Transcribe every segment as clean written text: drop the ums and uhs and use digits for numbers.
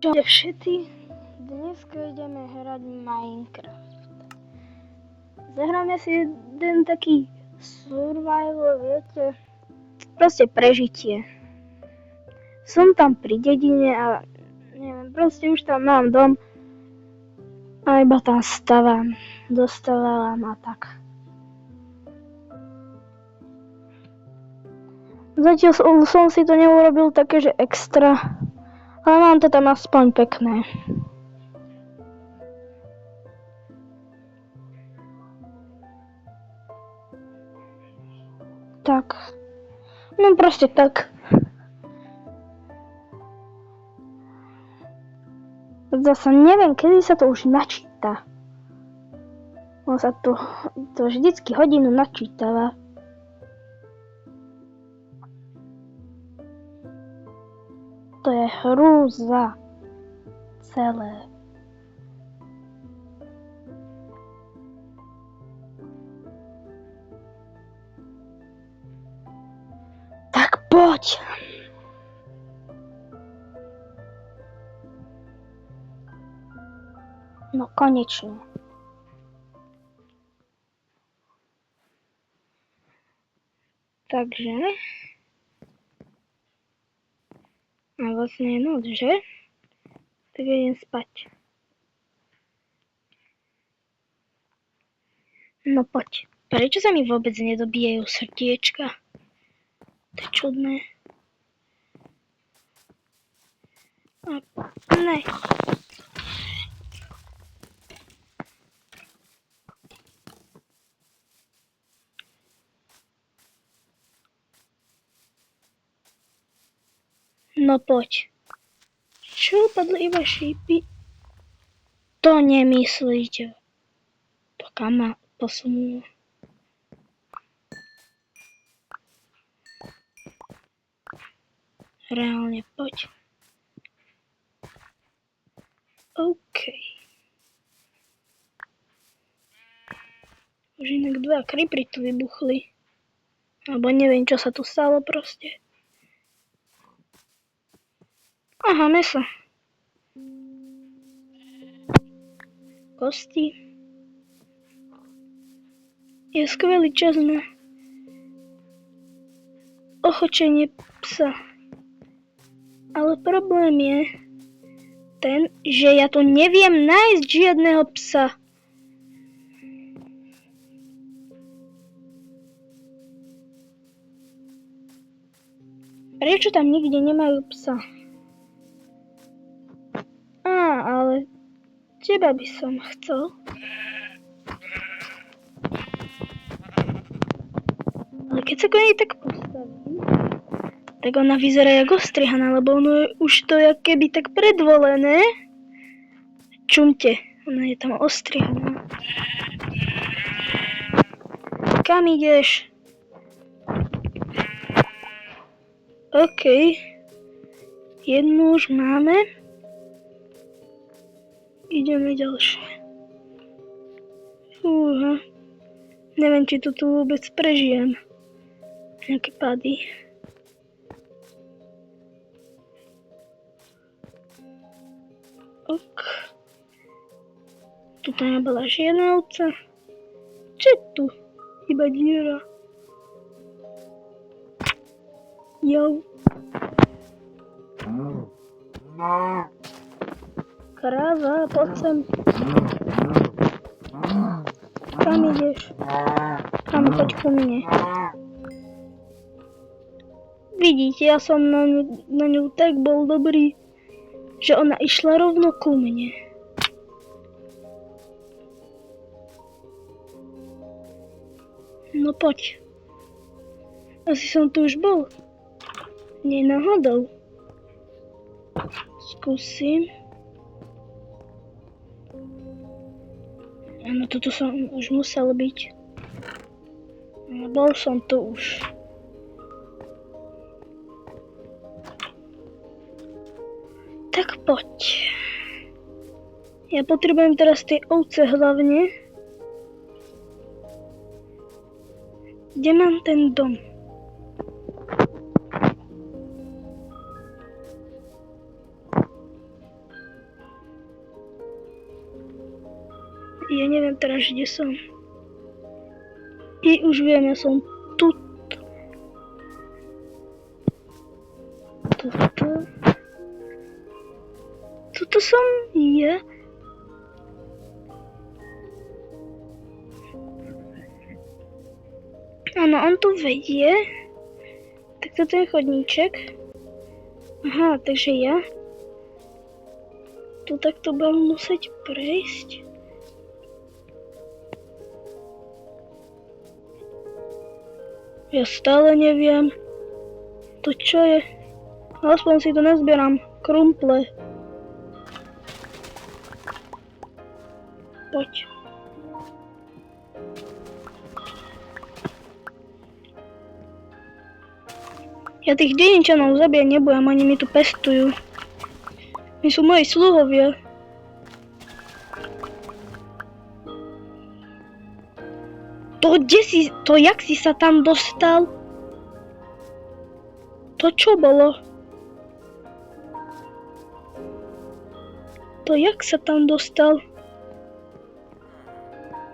Čaute všetci, dneska ideme hrať Minecraft. Zahráme si jeden taký survival, viete, proste prežitie. Som tam pri dedine a neviem, proste už tam mám dom a iba tam dostávam a tak. Zatiaľ som si to neurobil také, že extra, ale mám to tam aspoň pekné. Tak, no proste tak. Zasa neviem, kedy sa to už načíta. On sa to vždycky hodinu načítava. To je hrúza celé. Tak poď. No konečne. Takže a vlastne je noc, že? Tak idem spať. No poď. Prečo sa mi vôbec nedobijajú srdiečka? To je čudné. A ne. No poď. Čo padli iba šípy? To nemyslíte. To kam ma posunulo? Reálne, poď. OK. Už inak 2 creepery tu vybuchli. Alebo neviem, čo sa tu stalo proste. Aha, meso. Kosti. Je skvelý čas na ochočenie psa. Ale problém je ten, že ja tu neviem nájsť žiadneho psa. Prečo tam nikde nemajú psa? Ale teba by som chcel. Ale keď sa konej tak postaví, tak ona vyzerá jak ostrihaná, lebo ono je už to jak keby tak predvolené. Čumte, ona je tam ostrihaná. Kam ideš? OK. Jednu už máme. Ideme ďalšie. Fúha. Neviem, či tu vôbec prežijem. Nejaké pády. Ok. Tuto nebola žiadna ovca. Čo je tu? Iba diera. Jau. Kráva, poď sem. Kam ideš? Kam, poď ku mne. Vidíte, ja som na ňu tak bol dobrý, že ona išla rovno ku mne. No poď. Asi som tu už bol. Nie náhodou. Skúsim. Áno, toto som už musel byť. Bol som tu už. Tak poď. Ja potrebujem teraz tie ovce hlavne. Kde mám ten dom? Ja neviem teraz, kde som. I už viem, ja som tu. Tuto som ja. Áno, on tu vedie. Tak toto je chodníček. Aha, takže ja tu takto budem musieť prejsť. Ja stále neviem. To čo je? Aspoň si to nazbieram. Krumple. Poď. Ja tých dedinčanov zabíjať nebudem, oni mi tu pestujú. My sú moji sluhovia. Jak si sa tam dostal? To čo bolo? To jak sa tam dostal?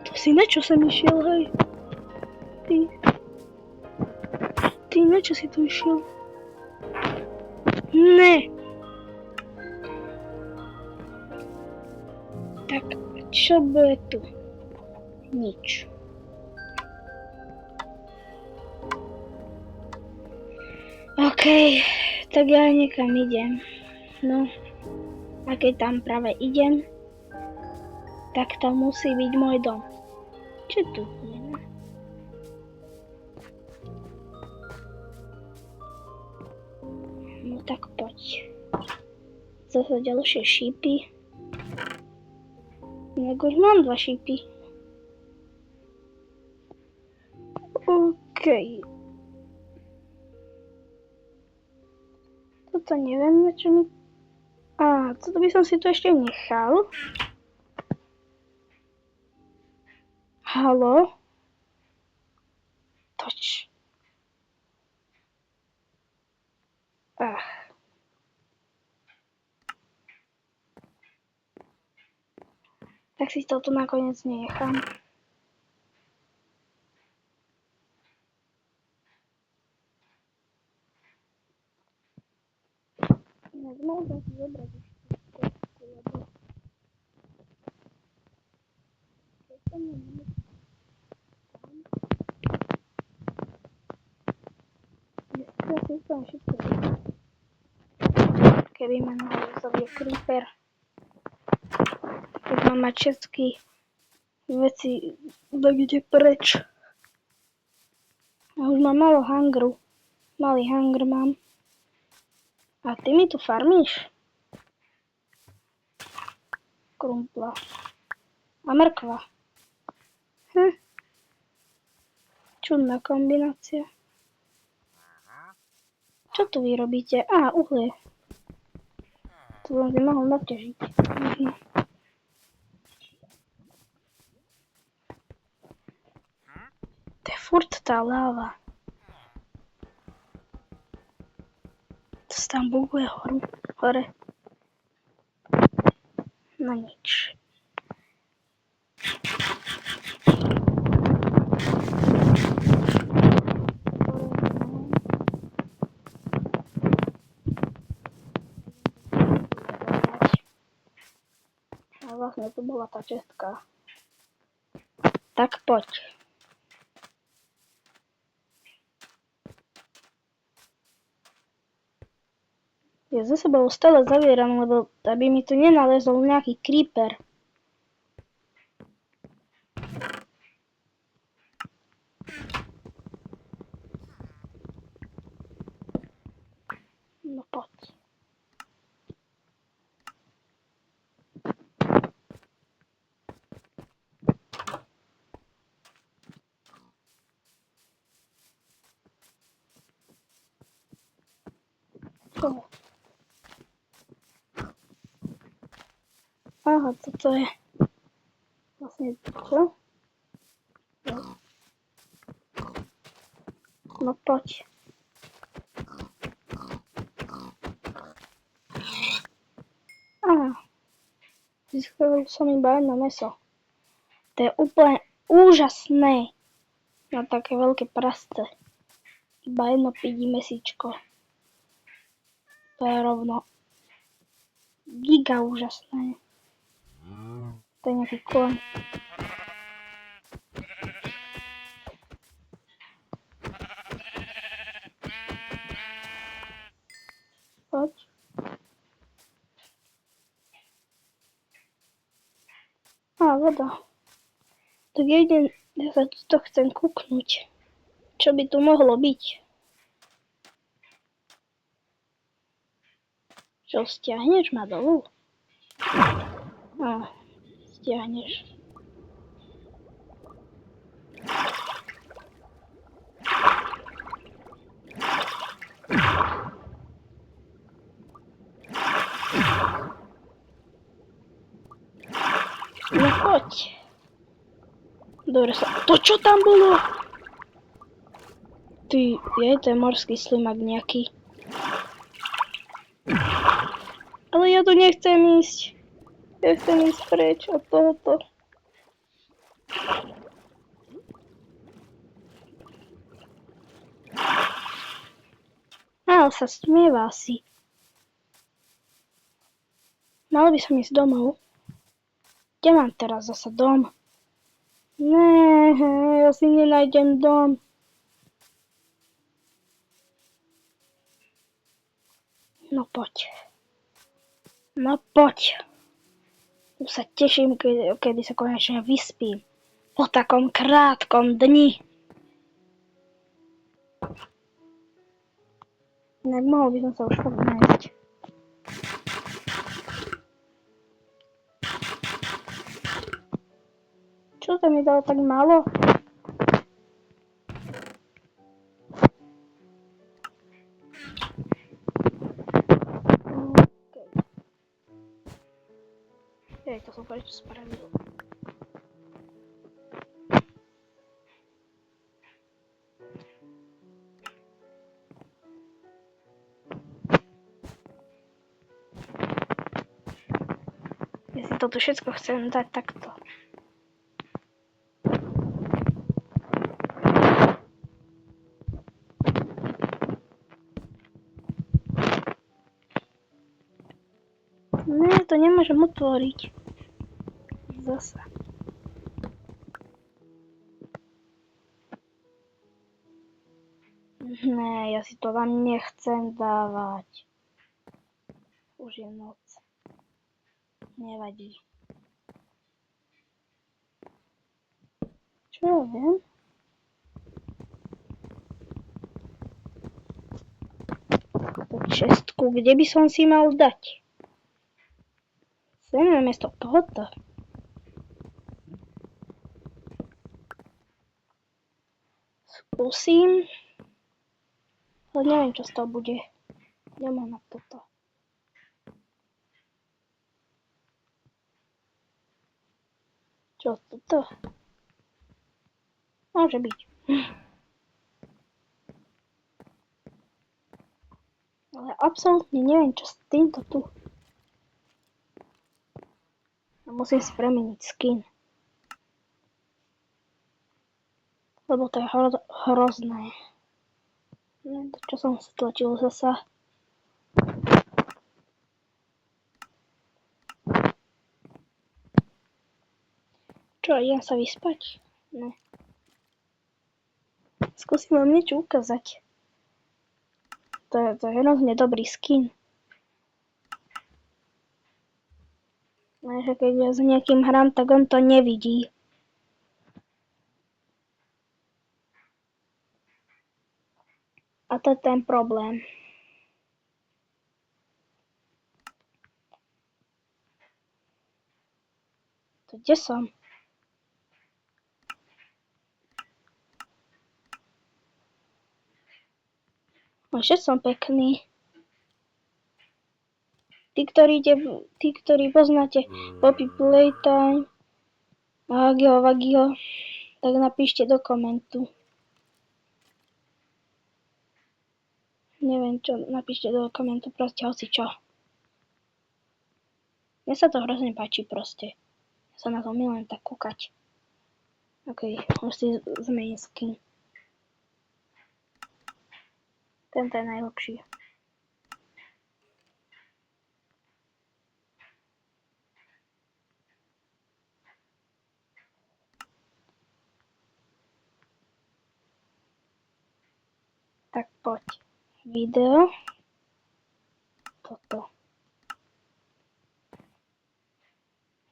To si na čo som išiel, hej? Ty na čo si tu išiel? Ne. Tak, čo bude tu? Nič. Okej, tak ja niekam idem. No, a keď tam práve idem, tak tam musí byť môj dom. Čo tu je? No tak poď. Zase ďalšie šípy. Inak už mám 2 šípy. Okej. Toto neviem, na čo mi... toto by som si tu ešte nechal. Haló? Toč. Tak si to tu nakoniec nechám. Inak môžem si zobrať ešte koľko, lebo... Keď to nemáme tam... Ja si úplne všetko vybrať. Keby ma nahovorzovie creeper. Keď mám mať všetky veci kde preč. A už mám malo hangru. Malý hangr mám. A ty mi tu farmíš? Krumpla. A mrkva. Čudná kombinácia. Čo tu vy robíte? Uhlie. To som si mohol naťažiť. To je furt tá láva. To sa tam buguje hore. No nič. A vlastne to bola tá čestka. Tak poď. Ja za sebou stále zavieram, lebo aby mi tu nenalezol nejaký creeper. No poď. Aha, toto je vlastne čo? No poď. Získal som iba jedno mäso. To je úplne úžasné na také veľké prasce. Iba jedno pidi mesičko. To je rovno giga úžasné. To je nejaký kon. Poď. Voda. Tak ja sa tuto chcem kúknuť. Čo by tu mohlo byť? Čo, stiahneš ma dolu? Stiahneš. No poď. Dobre sa... To čo tam bolo? To je morský slimak nejaký. Ale ja tu nechcem ísť. Ja chcem ísť preč od tohoto. Ale sa smieva asi. Mal by som ísť domov. Kde mám teraz zasa dom? Nee, ja si nenájdem dom. No poď. No poď. Tu sa teším, kedy sa konečne vyspím. Po takom krátkom dni. Inak mohol by som sa už fakt nájsť. Čo to mi dalo tak málo? To som prečo spravil. Ja si toto všetko chcem dať takto. Ne, to nemôžem otvoriť. Zasa. Ne, ja si to tam nechcem dávať. Už je noc. Nevadí. Čo ja viem? To čestku, kde by som si mal dať? Sem namiesto tohoto. Skúsim. Ale neviem, čo z toho bude. Nemám na toto. Čo toto? Môže byť. Ale absolútne neviem, čo s týmto tu. A musím si premeniť skin. Lebo to je hrozné. Neviem, čo som stlačil zasa. Čo, idem sa vyspať? Ne. Skúsim vám niečo ukázať. To je hrozne dobrý skin. Ale keď ja s niekým hrám, tak on to nevidí. A to je ten problém. To kde som? Ešte som pekný. Tí, ktorí poznáte Poppy Playtime a Hagiho, tak napíšte do komentu. Neviem čo, napíšte do komentu proste hocičo. Mne sa to hrozne páči proste. Ja sa na to milujem tak kúkať. OK, už si zmením skin. Tento je najlepší. Tak poď. Video. Toto.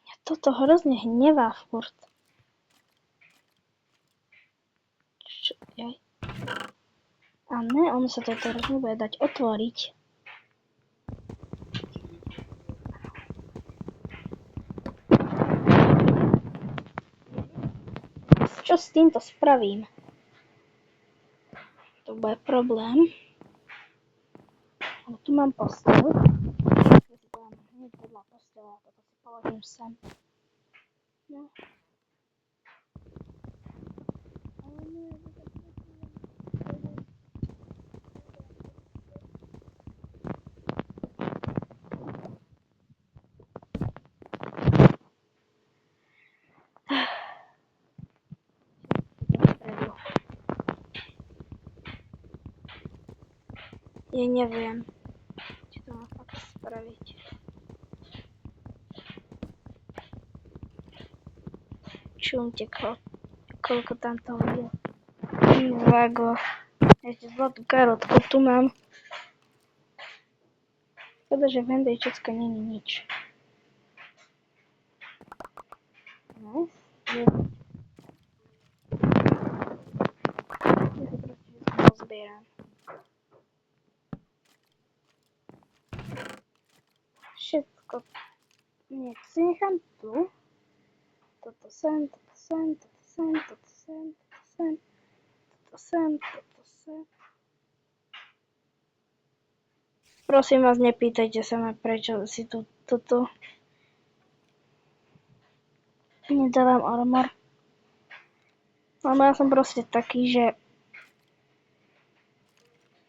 Mňa toto hrozne hnevá furt. Čo? Jaj. A ne, ono sa to teraz nebude dať otvoriť. Čo s týmto spravím? To bude problém. Ale tu mám posteľ. Ja si to mám hneď vedľa postela. Toto si položím sem. No. Ale nie, ja neviem, či to mám fakt spraviť. Čumte, koľko tam toho je. Vago. Ešte zlatú karotku tu mám. Škoda, že v Handejčecka není nič. Nice. Ja to proste pozbieram. Všetko. Nie, to si nechám tu. Toto sem, toto sem, toto sem, toto sem, toto sem, toto sem, toto sem. Prosím vás, nepýtajte sa ma, prečo si tu toto nedávam armor. Ale ja som proste taký, že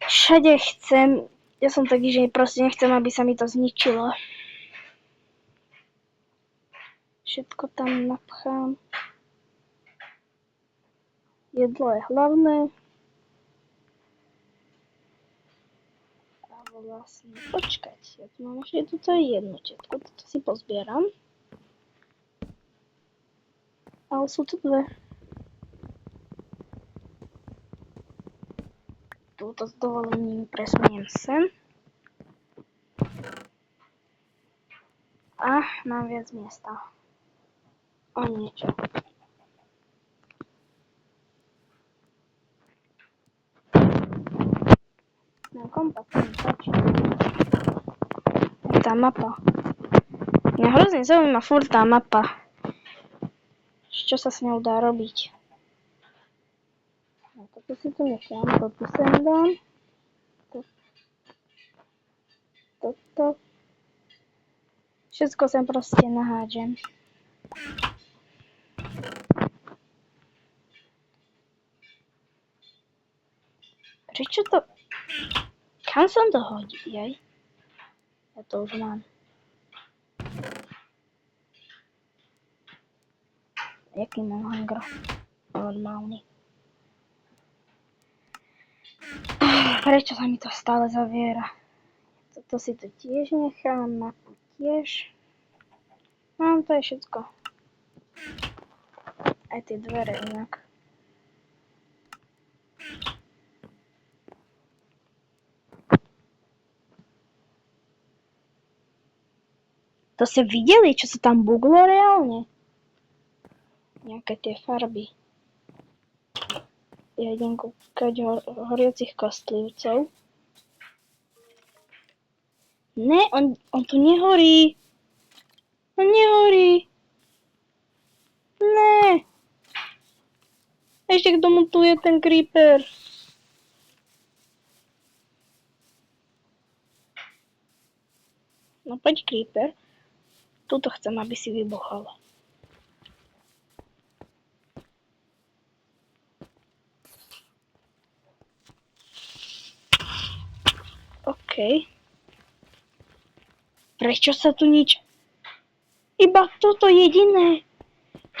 všade chcem, ja som taký, že proste nechcem, aby sa mi to zničilo. Všetko tam napchám. Jedlo je hlavné. Ale vlastne, počkať, ja tu mám ešte túto jednu četku, toto si pozbieram. Ale sú tu dve. Túto s dovolením presuniem sem. A mám viac miesta. O niečo. Mám kompas, tá mapa. Mňa hrozne zaujíma furt tá mapa. Čo sa s ňou dá robiť. No, toto si tu nechám, toto sem dám. Toto. Všetko sem proste nahádžem. Prečo to... Kam som to hodil? Jaj. Ja to už mám. Jaký mám hunger? Normálny. Prečo sa mi to stále zaviera? Toto si tu tiež nechám, mapu tiež. Mám to je všetko. Aj tie dvere inak. To ste videli, čo sa tam buglo reálne? Nejaké tie farby. Ja idem kúkať horiacich kostlivcov. Ne, on tu nehorí. On nehorí. Ne. Ešte k tomu tu je ten creeper. No poď creeper. Tuto chcem, aby si vybuchol. OK. Prečo sa tu nič... Iba toto jediné.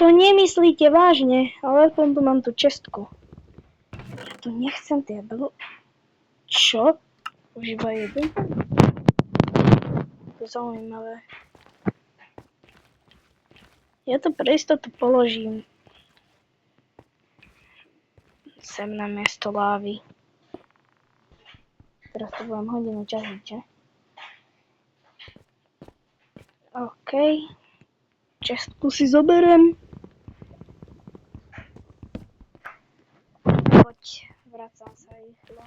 To nemyslíte vážne, ale potom tu mám tú čestku. Ja tu nechcem tie Čo? Už iba jeden? To je zaujímavé. Ja to pre istotu položím sem na miesto lávy. Teraz to budem hodinu ťažiť, že? OK. Čestku si zoberiem. Poď, vracam sa rýchlo.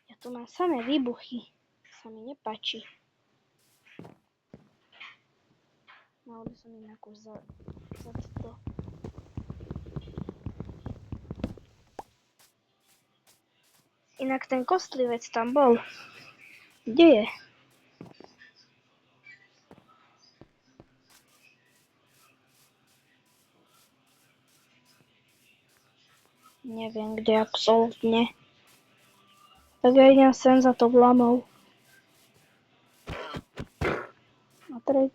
Ja tu mám samé výbuchy. Sa mi nepáči. Mal by som inak už za to. Inak ten kostlivec tam bol. Kde je? Neviem, kde absolútne. Tak ja idem sem za to vlamou. A teraz...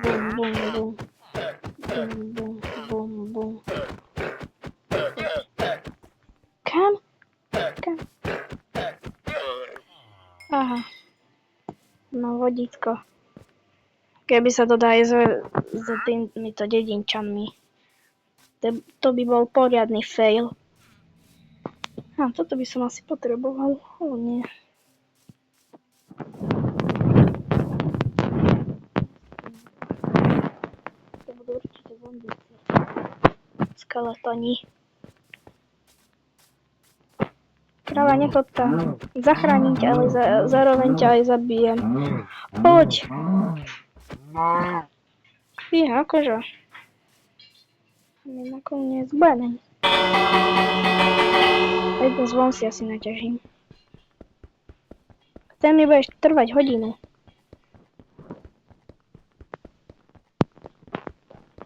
Bum, bum, bum. Bum, bum, bum, bum. Kam? Aha. No, vodítko. Keby sa to dá aj s týmito dedinčanmi. To by bol poriadny fail. A toto by som asi potreboval. Nie. To budú určite zombíci. Skeletoni. Kráľa, nechoď tam. Zachránim ťa, ale zároveň ťa aj zabijem. Poď. Fíha, akože. My nakoniec budeme. Jeden zvon si asi naťažím. Ten mi budeš trvať hodinu.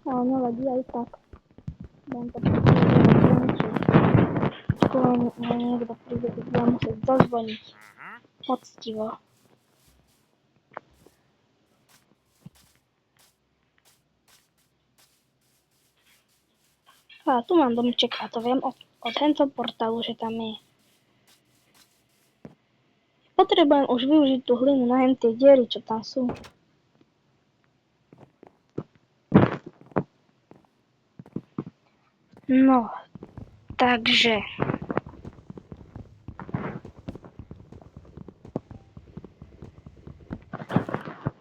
Ale nevadí aj tak. Budem to skôr niekto príde, keď budem musieť zazvoniť. Poctivo. A tu mám domček a to viem od tento portálu, že tam je. Potrebujem už využiť tú hlinu na tie diery, čo tam sú. No, takže...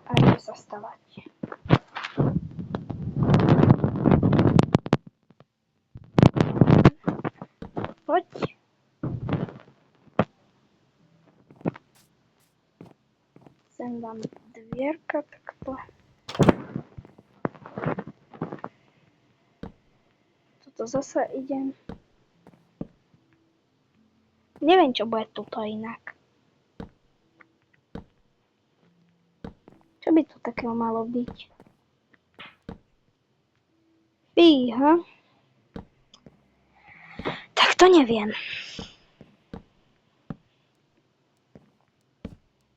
A čo sa stavať? Poď. Sem dám dvierka takto. Toto zase idem. Neviem, čo bude tuto inak. Čo by tu takého malo byť? Fíha. Tak to neviem.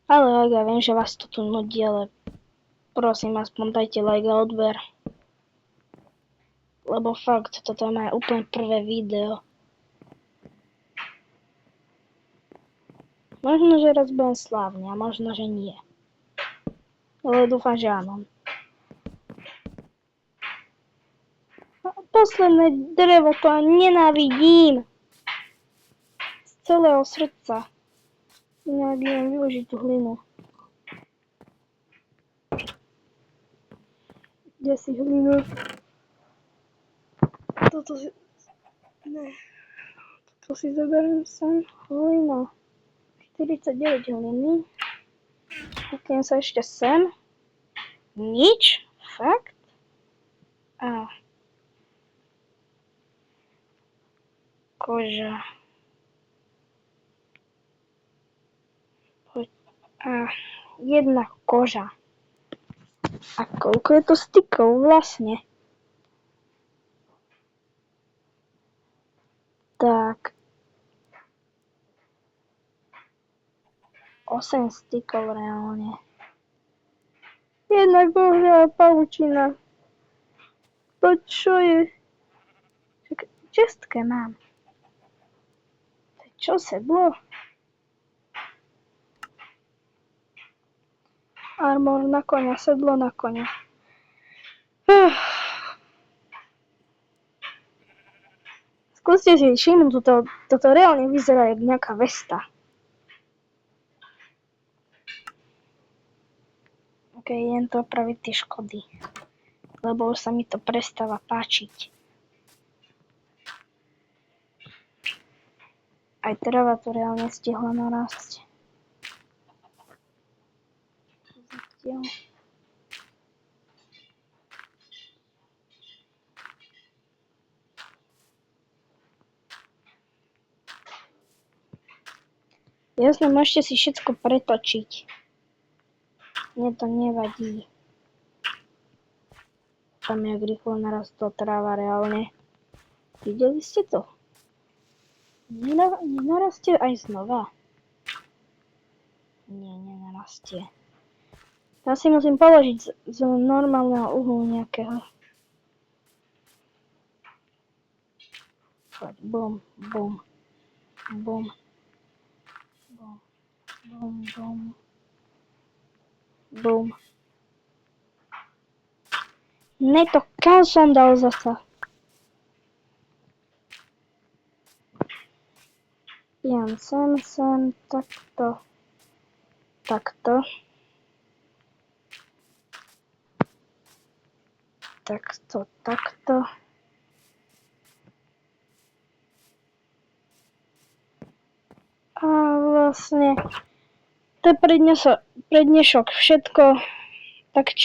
Ale ja viem, že vás to tu nudí, ale prosím, aspoň dajte like a odber. Lebo fakt, toto je moje úplne prvé video. Možno, že raz budem slávny a možno, že nie. Ale dúfam, že áno. Posledné drevo, to nenávidím. Z celého srdca. Inak idem využiť tú hlinu. Kde si hlinu? Toto si... Ne. Toto si zoberiem sem. Hlina. 49 hliny. Pokým sa ešte sem. Nič? Fakt? A. Koža. A. Jedna koža. A koľko je to stykov vlastne? Tak. 8 stykov reálne. Jednak bohužiaľ pavučina. To čo je? Čestke mám. Čo sedlo? Armor na koňa, sedlo na koňa. Skúste si všimnúť, toto reálne vyzerá jak nejaká vesta. Ok, idem to opraviť tie škody. Lebo už sa mi to prestáva páčiť. Aj trava tu reálne stihla narásť. Zatiaľ. Jasne, môžete si všetko pretočiť. Mne to nevadí. Tam jak rýchlo narastla tráva reálne. Videli ste to? Nenarastie aj znova? Nie, nenarastie. Ja si musím položiť z normálneho uhlu nejakého. Bum, bum, bum. Bum, bum, bum. Bum. Ne, to kam som dal zasa? Pijem sem, takto. Takto. Takto. A vlastne to je pre dnešok všetko. Tak čo?